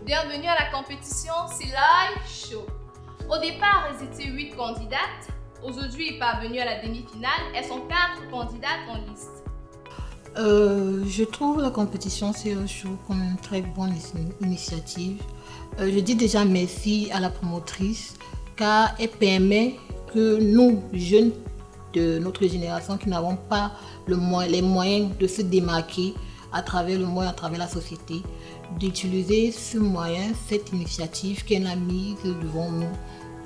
Bienvenue à la compétition Silai Show. Au départ, elles étaient 8 candidates. Aujourd'hui, parvenues à la demi-finale, elles sont 4 candidates en liste. Je trouve la compétition Silai Show comme une très bonne initiative. Je dis déjà merci à la promotrice car elle permet que nous, jeunes de notre génération qui n'avons pas les moyens de se démarquer à travers le monde, à travers la société, d'utiliser ce moyen, cette initiative qu'elle a mise devant nous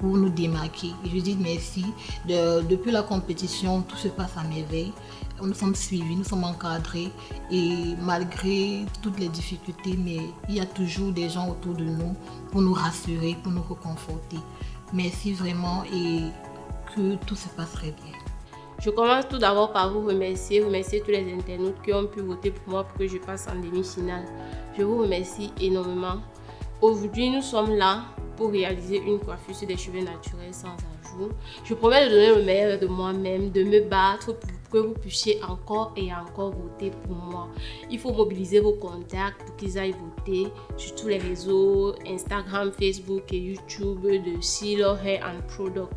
pour nous démarquer. Et je dis merci. Depuis la compétition, tout se passe à merveille. Nous sommes suivis, nous sommes encadrés et malgré toutes les difficultés, mais il y a toujours des gens autour de nous pour nous rassurer, pour nous reconforter. Merci vraiment et que tout se passe très bien. Je commence tout d'abord par vous remercier tous les internautes qui ont pu voter pour moi pour que je passe en demi-finale. Je vous remercie énormément. Aujourd'hui, nous sommes là pour réaliser une coiffure sur des cheveux naturels sans ajout. Je promets de donner le meilleur de moi-même, de me battre pour que vous puissiez encore et encore voter pour moi. Il faut mobiliser vos contacts pour qu'ils aillent voter sur tous les réseaux, Instagram, Facebook et YouTube de Silai Hair and Product.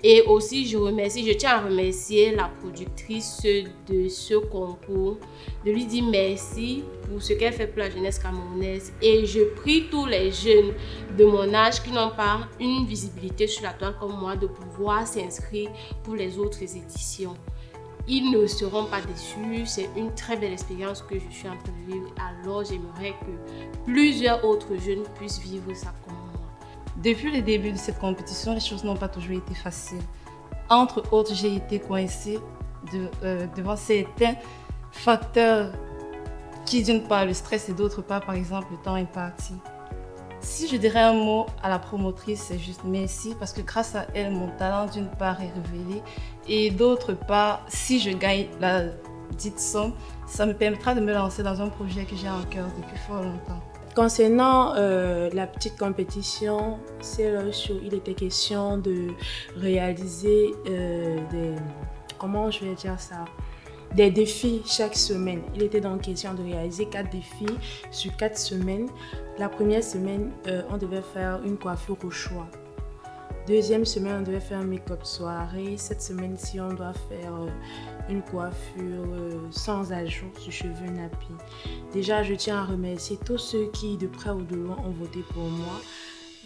Et aussi, je tiens à remercier la productrice de ce concours, de lui dire merci pour ce qu'elle fait pour la jeunesse camerounaise. Et je prie tous les jeunes de mon âge qui n'ont pas une visibilité sur la toile comme moi de pouvoir s'inscrire pour les autres éditions. Ils ne seront pas déçus, c'est une très belle expérience que je suis en train de vivre. Alors, j'aimerais que plusieurs autres jeunes puissent vivre ça comme moi. Depuis le début de cette compétition, les choses n'ont pas toujours été faciles. Entre autres, j'ai été coincée devant certains facteurs qui, d'une part, le stress et d'autre part, par exemple, le temps imparti. Si je dirais un mot à la promotrice, c'est juste merci parce que grâce à elle, mon talent, d'une part, est révélé et d'autre part, si je gagne la dite somme, ça me permettra de me lancer dans un projet que j'ai en cœur depuis fort longtemps. Concernant la petite compétition, Silai Show, il était question de réaliser des défis chaque semaine. Il était donc question de réaliser 4 défis sur 4 semaines. La première semaine, on devait faire une coiffure au choix. Deuxième semaine, on devait faire un make-up soirée. Cette semaine-ci, on doit faire une coiffure sans ajout sur cheveux nappés. Déjà, je tiens à remercier tous ceux qui, de près ou de loin, ont voté pour moi.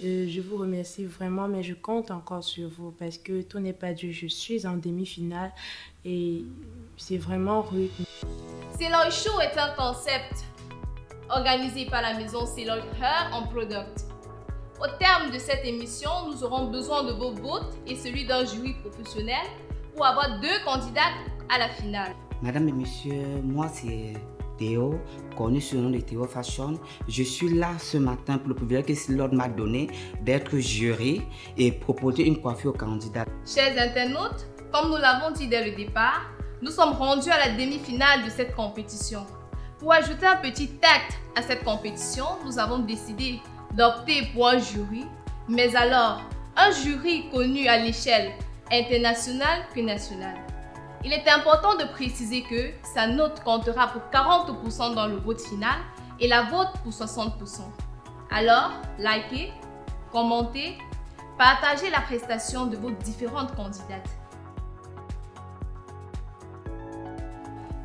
Je vous remercie vraiment, mais je compte encore sur vous parce que tout n'est pas dû. Je suis en demi-finale et c'est vraiment rude. Silai Show est un concept organisé par la maison Silai Hair and Product. Au terme de cette émission, nous aurons besoin de vos votes et celui d'un jury professionnel pour avoir 2 candidats à la finale. Madame et monsieur, moi c'est Théo, connu sous le nom de Théo Fashion. Je suis là ce matin pour le privilège que Silai m'a donné d'être jury et proposer une coiffure aux candidats. Chers internautes, comme nous l'avons dit dès le départ, nous sommes rendus à la demi-finale de cette compétition. Pour ajouter un petit tact à cette compétition, nous avons décidé d'opter pour un jury, mais alors un jury connu à l'échelle internationale que nationale. Il est important de préciser que sa note comptera pour 40% dans le vote final et la vôtre pour 60%. Alors, likez, commentez, partagez la prestation de vos différentes candidates.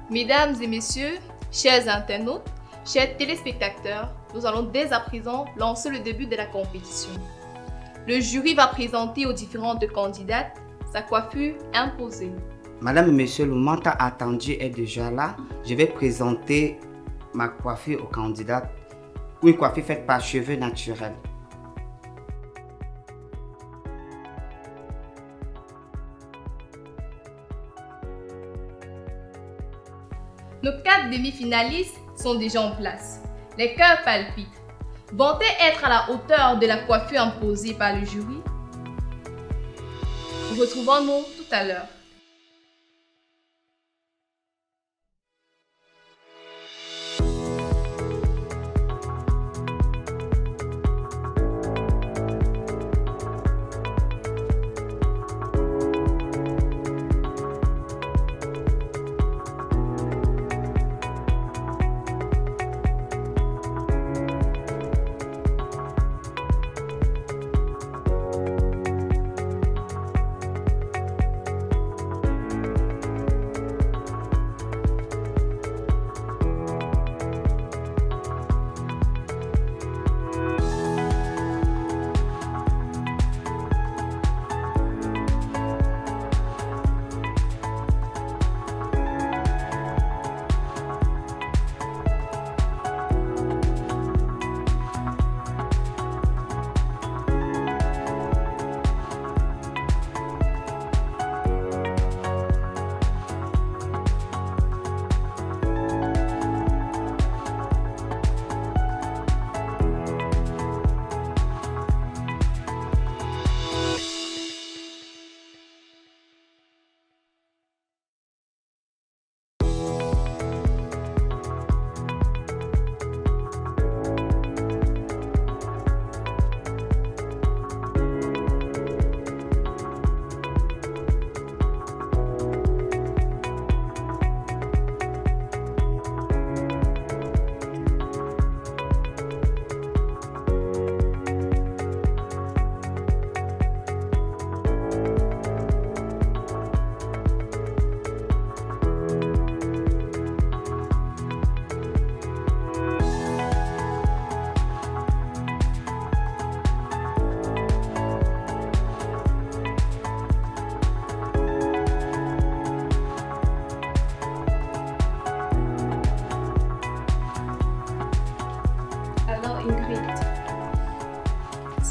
Mesdames et messieurs, chers internautes, chers téléspectateurs, nous allons dès à présent lancer le début de la compétition. Le jury va présenter aux différentes candidates sa coiffure imposée. Madame et monsieur, le moment attendu est déjà là. Je vais présenter ma coiffure aux candidates. Une coiffure faite par cheveux naturels. Nos 4 demi-finalistes sont déjà en place. Les cœurs palpitent. Vont-elles être à la hauteur de la coiffure imposée par le jury? Retrouvons-nous tout à l'heure.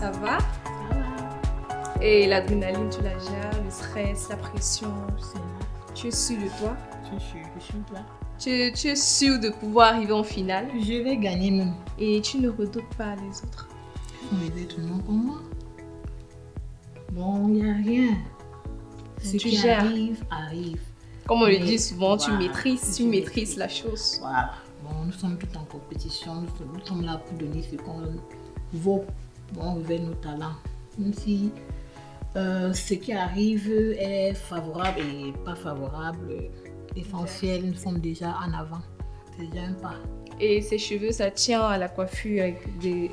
Ça va? Et l'adrénaline, tu la gères, le stress, la pression. C'est là. Tu es sûr de toi? Je suis là. Tu es sûr de pouvoir arriver en finale? Je vais gagner même. Et tu ne redoutes pas les autres? On les êtres humains comme moi. Bon, il n'y a rien. Ce Tu qui gères. arrive. Comme on le Mais dit souvent, tu voilà, maîtrises la chose. Voilà. Bon, nous sommes tous en compétition. Nous sommes là pour donner ce qu'on vaut. Bon, on révèle nos talents. Même si ce qui arrive est favorable et pas favorable, l'essentiel, nous sommes déjà en avant. C'est déjà un pas. Et ces cheveux, ça tient à la coiffure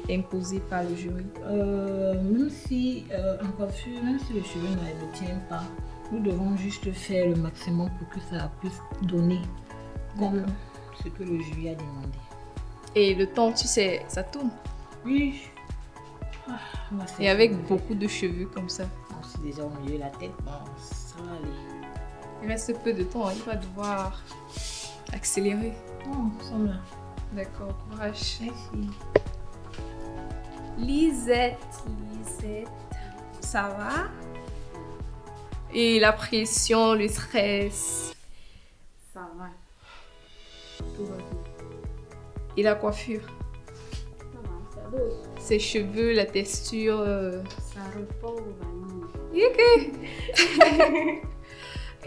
imposée par le jury. Même si en coiffure, même si le cheveu ne tient pas, nous devons juste faire le maximum pour que ça puisse donner comme ce que le jury a demandé. Et le temps, tu sais, ça tourne. Oui. On va faire Et ça. avec beaucoup de cheveux comme ça. On s'est déjà au milieu de la tête, bon, ça va aller. Il reste peu de temps, il va devoir accélérer. Bon, nous sommes là. D'accord, courage. Merci. Lisette, ça va? Et la pression, le stress. Ça va. Tout va bien. Et la coiffure. Ça va, ça dose. Ses cheveux, la texture. Ça répond au vanille.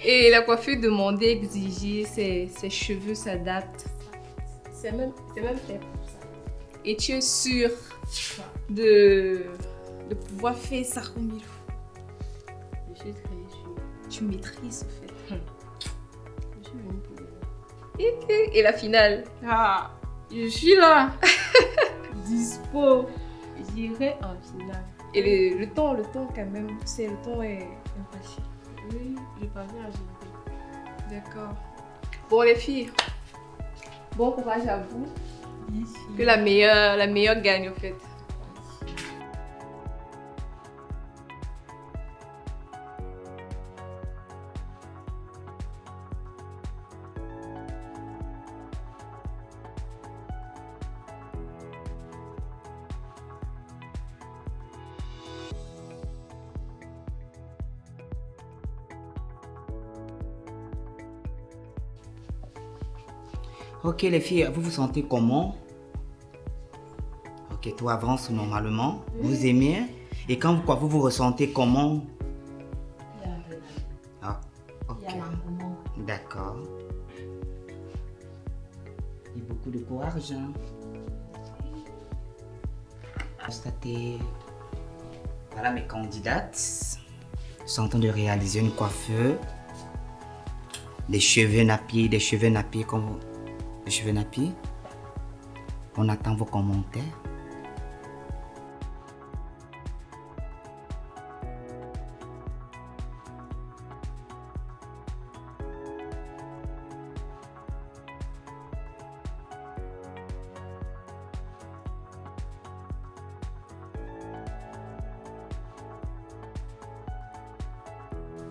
Et la coiffure demandée, exigée, ses cheveux s'adaptent. C'est même fait pour ça. Et tu es sûre de pouvoir faire ça comme il faut. Je suis très sûre. Tu maîtrises, en fait. Je suis venue pour les... Et la finale. Ah, je suis là. Dispo. J'irai en finale. Et le temps quand même, c'est le temps est impatient. Oui, je parviens à gérer. D'accord. Bon les filles, bon courage à vous. Merci. Que la meilleure gagne en fait. Ok les filles, vous vous sentez comment? Ok, tout avance normalement. Vous aimez? Et quand vous vous ressentez comment? Il y a l'adrénaline. Ah, Il y a ok. l'engouement. D'accord. Et beaucoup de courage. Hein. Constatez. Voilà mes candidates. Ils sont en train de réaliser une coiffure. Des cheveux nappés comme vous. Des cheveux nappés. On attend vos commentaires.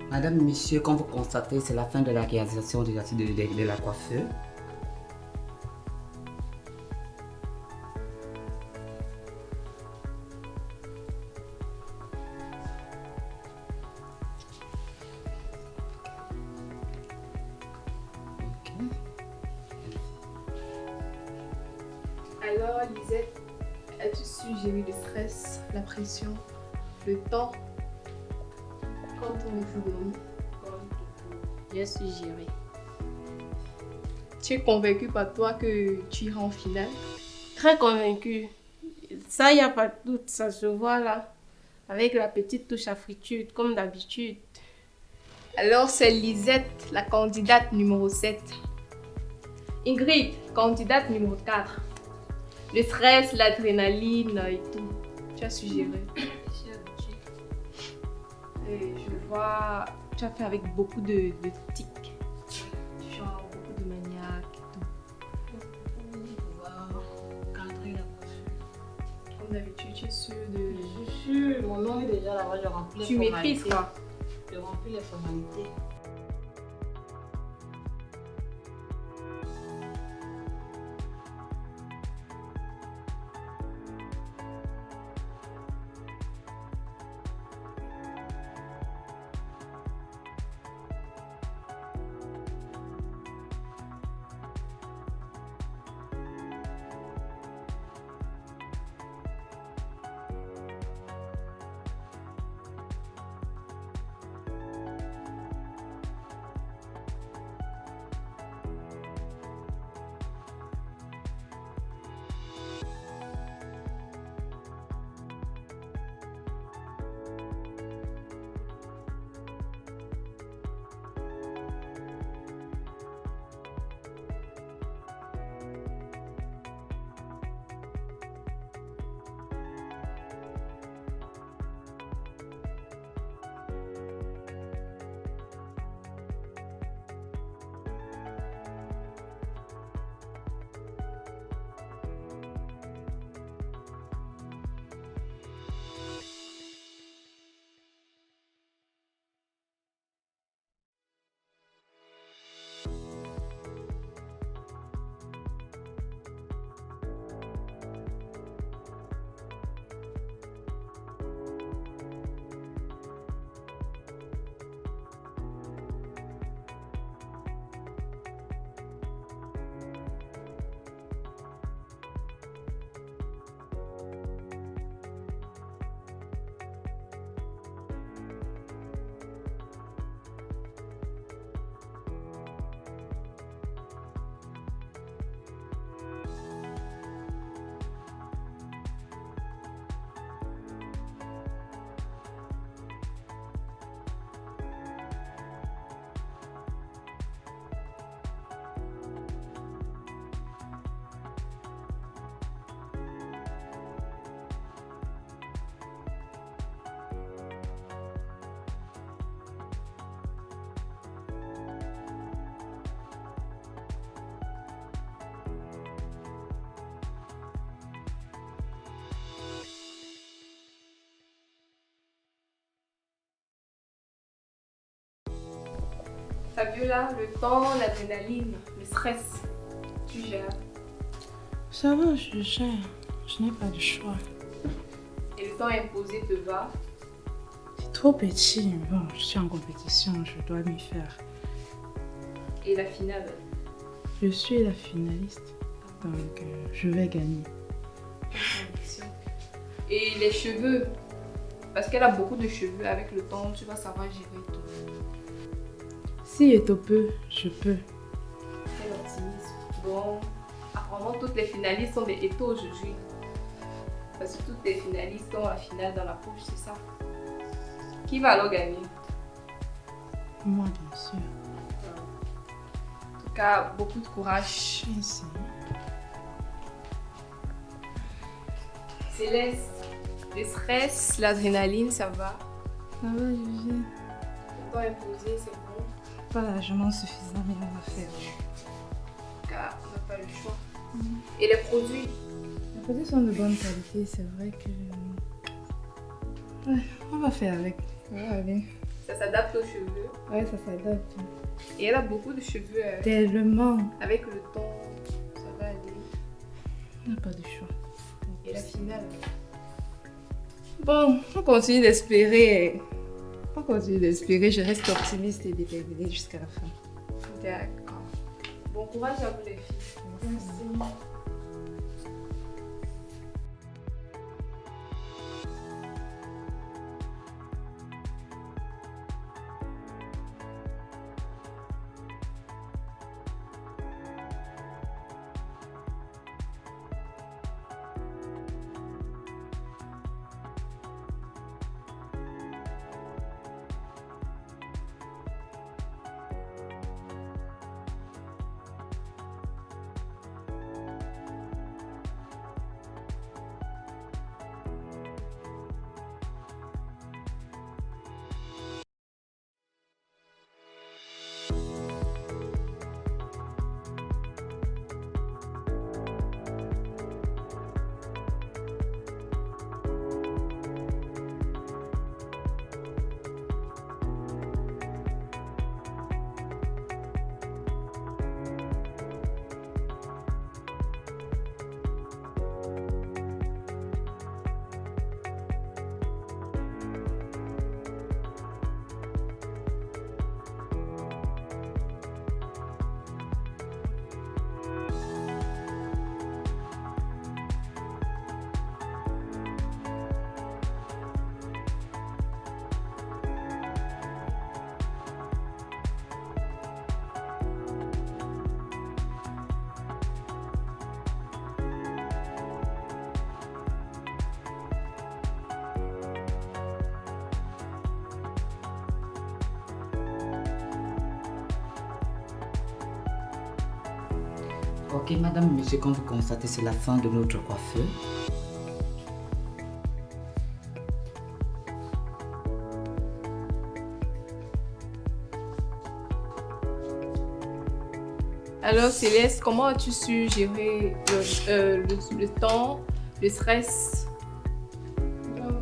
Madame, monsieur, comme vous constatez, c'est la fin de la réalisation de la coiffure. Ok. Alors Lisette, as-tu su gérer le stress, la pression, le temps quand on est dormi? Je suis gérée. Tu es convaincue par toi que tu iras en finale? Très convaincue. Ça, il n'y a pas de doute, ça se voit là. Avec la petite touche afritude, comme d'habitude. Alors c'est Lisette, la candidate numéro 7. Ingrid, candidate numéro 4. Le stress, l'adrénaline et tout. Tu as su gérer. Et je vois, tu as fait avec beaucoup de tics. Genre beaucoup de maniaque et tout. Pouvoir cadrer la coiffure. Comme d'habitude, tu es sûre de... Je suis sûre, mon nom est déjà là-bas, je remplis Tu les maîtrises formalités. quoi? Je remplis les formalités. Fabiola, le temps, l'adrénaline, le stress, tu gères. Ça va, je gère. Je n'ai pas de choix. Et le temps imposé te va. C'est trop petit. Bon, je suis en compétition, je dois m'y faire. Et la finale. Je suis la finaliste, donc je vais gagner. Et les cheveux, parce qu'elle a beaucoup de cheveux, avec le temps, tu vas savoir gérer tout. Si est au peu, je peux. Quel optimisme. Bon, apparemment toutes les finalistes sont des étos aujourd'hui. Parce que toutes les finalistes ont la finale dans la poche, c'est ça. Qui va alors gagner? Moi, bien sûr. En tout cas, beaucoup de courage. Merci. Céleste, le stress, l'adrénaline, ça va. Ça va, je vais. Le temps imposé, c'est bon. Pas largement suffisant, mais on va faire. En tout cas, on n'a pas le choix. Et les produits? Les produits sont de bonne qualité, c'est vrai que... Ouais, on va faire avec. Ça va aller. Ça s'adapte aux cheveux. Ouais, ça s'adapte. Et elle a beaucoup de cheveux. Tellement. Avec le temps, ça va aller. On n'a pas de choix. Et la finale? Bon, on continue d'espérer. On continue d'espérer. Je reste optimiste et déterminée jusqu'à la fin. D'accord. Bon courage à vous les filles. Merci. Ok, madame, monsieur, comme vous constatez, c'est la fin de notre coiffeur. Alors Céleste, comment as-tu su gérer le temps, le stress? Donc,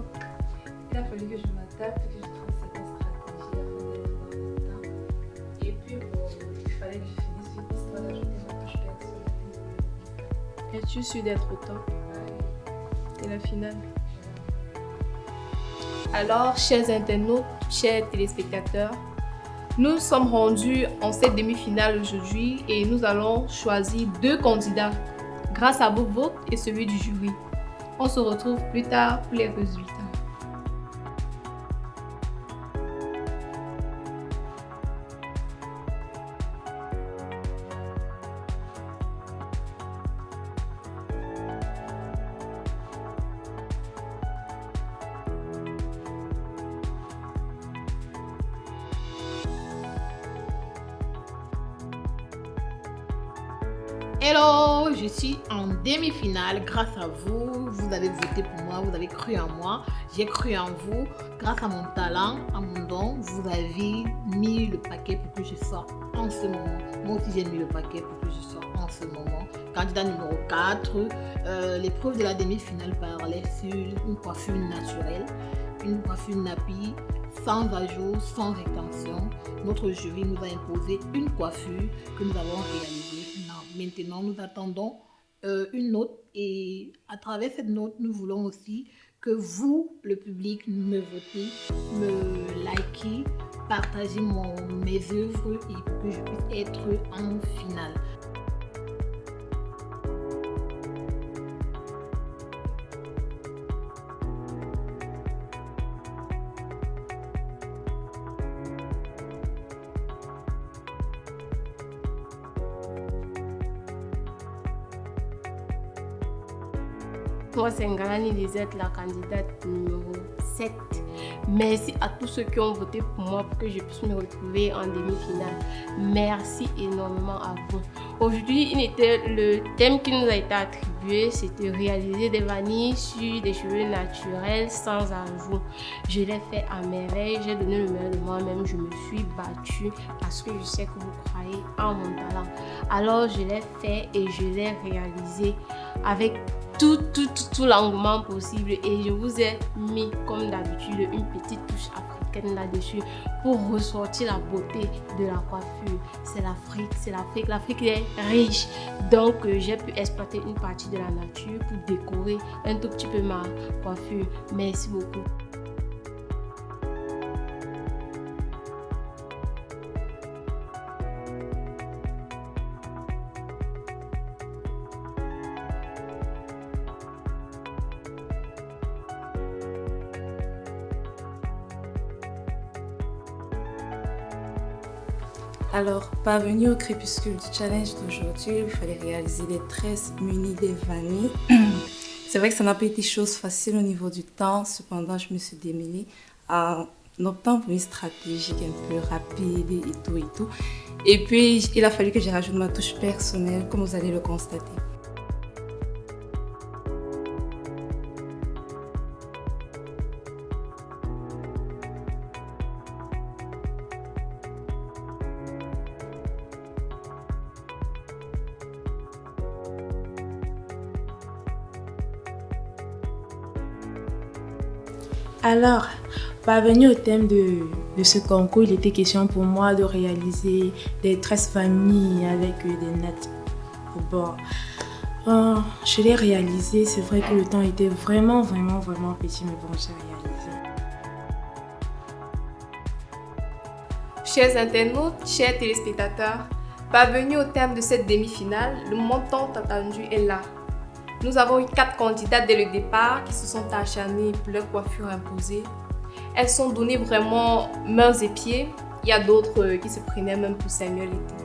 il a fallu que je m'adapte, que je trouve certaines stratégies afin d'être dans le temps. Et puis, bon, il fallait que je finisse vite histoire d'ajouter ma touche personnelle. As-tu su d'être au temps? Et la finale? Alors, chers internautes, chers téléspectateurs, nous sommes rendus en cette demi-finale aujourd'hui et nous allons choisir 2 candidats grâce à vos votes et celui du jury. On se retrouve plus tard pour les résultats. Hello, je suis en demi-finale grâce à vous. Vous avez voté pour moi, vous avez cru en moi. J'ai cru en vous. Grâce à mon talent, à mon don, vous avez mis le paquet pour que je sorte en ce moment. Moi aussi, j'ai mis le paquet pour que je sorte en ce moment. Candidat numéro 4, l'épreuve de la demi-finale parlait sur une coiffure naturelle, une coiffure nappie, sans ajout, sans extension. notre jury nous a imposé une coiffure que nous avons réalisée. Maintenant, nous attendons une note et à travers cette note, nous voulons aussi que vous, le public, me votez, me likez, partagez mes œuvres et que je puisse être en finale. Moi, c'est Ngalani Lisette, la candidate numéro 7. Merci à tous ceux qui ont voté pour moi pour que je puisse me retrouver en demi-finale. Merci énormément à vous. Aujourd'hui, le thème qui nous a été attribué, c'était réaliser des vanilles sur des cheveux naturels sans ajout. Je l'ai fait à merveille, j'ai donné le meilleur de moi-même, je me suis battue parce que je sais que vous croyez en mon talent. Alors, je l'ai fait et je l'ai réalisé avec tout l'engouement possible et je vous ai mis comme d'habitude une petite touche africaine là-dessus pour ressortir la beauté de la coiffure. C'est l'Afrique, l'Afrique est riche, donc j'ai pu exploiter une partie de la nature pour décorer un tout petit peu ma coiffure. Merci beaucoup. Alors, parvenu au crépuscule du challenge d'aujourd'hui, il fallait réaliser les tresses munies des vanilles. C'est vrai que ça n'a pas été chose facile au niveau du temps, cependant je me suis démenée en optant pour une stratégie un peu rapide et tout. Et puis, il a fallu que je rajoute ma touche personnelle, comme vous allez le constater. Alors, parvenu au thème de ce concours, il était question pour moi de réaliser des tresses vanilles avec des nattes au bord. Je l'ai réalisé, c'est vrai que le temps était vraiment petit, mais bon, j'ai réalisé. Chers internautes, chers téléspectateurs, parvenus au thème de cette demi-finale, le moment tant attendu est là. Nous avons eu 4 candidates dès le départ qui se sont acharnées pour leur coiffure imposée. Elles sont données vraiment mains et pieds. Il y a d'autres qui se prenaient même pour Samuel et tout.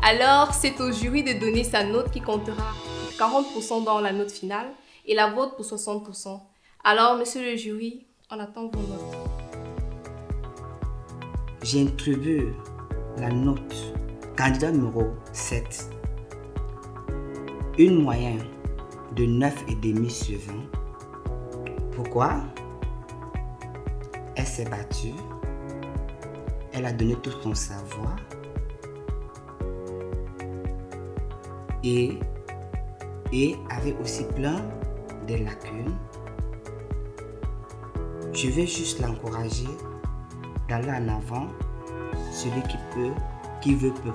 Alors, c'est au jury de donner sa note qui comptera 40% dans la note finale et la vôtre pour 60%. Alors, monsieur le jury, on attend vos notes. J'intribue la note candidat numéro 7. Une moyenne de 9,5 sur 20. Pourquoi? Elle s'est battue. Elle a donné tout son savoir. Et avait aussi plein de lacunes. Je vais juste l'encourager d'aller en avant. Celui qui peut, qui veut peut.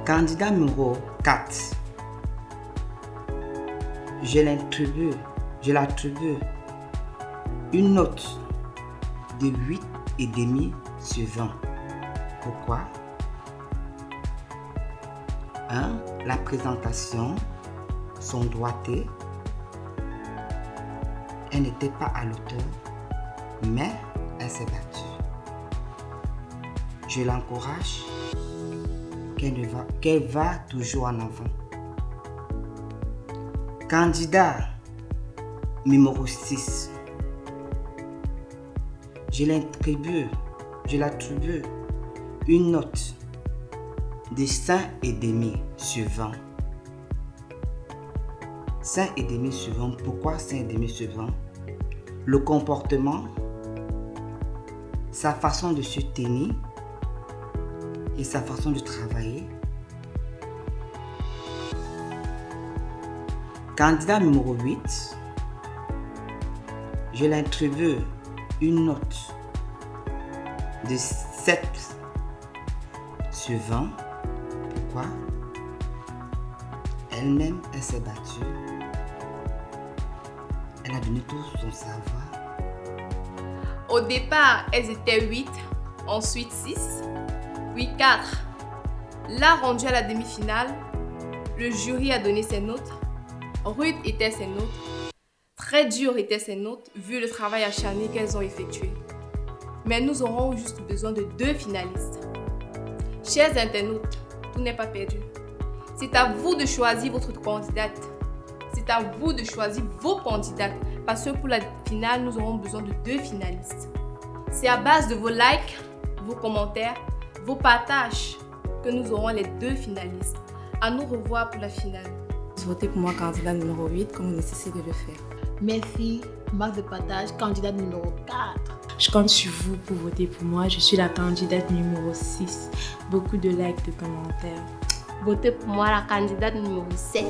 Candidat numéro 4. Je l'attribue une note de 8,5 sur 20. Pourquoi? 1. La présentation, son doigté. Elle n'était pas à l'auteur, mais elle s'est battue. Je l'encourage qu'elle va toujours en avant. Candidat numéro 6. Je l'attribue une note de 5,5 sur 20. 5,5 sur 20. Pourquoi 5,5 sur 20? Le comportement, sa façon de se tenir et sa façon de travailler. Candidat numéro 8, je l'attribue une note de 7 sur 20. Pourquoi? Elle-même, elle s'est battue. Elle a donné tout son savoir. Au départ, elles étaient 8, ensuite 6, puis 4. Là, rendu à la demi-finale, le jury a donné ses notes. Rude étaient ses notes. Très dures étaient ses notes, vu le travail acharné qu'elles ont effectué. Mais nous aurons juste besoin de 2 finalistes. Chers internautes, tout n'est pas perdu. C'est à vous de choisir votre candidate. C'est à vous de choisir vos candidates. Parce que pour la finale, nous aurons besoin de 2 finalistes. C'est à base de vos likes, vos commentaires, vos partages que nous aurons les 2 finalistes. À nous revoir pour la finale. Votez pour moi candidat numéro 8 comme vous nécessitez de le faire. Merci, max de partage, candidate numéro 4. Je compte sur vous pour voter pour moi. Je suis la candidate numéro 6. Beaucoup de likes, de commentaires. Votez pour moi la candidate numéro 7.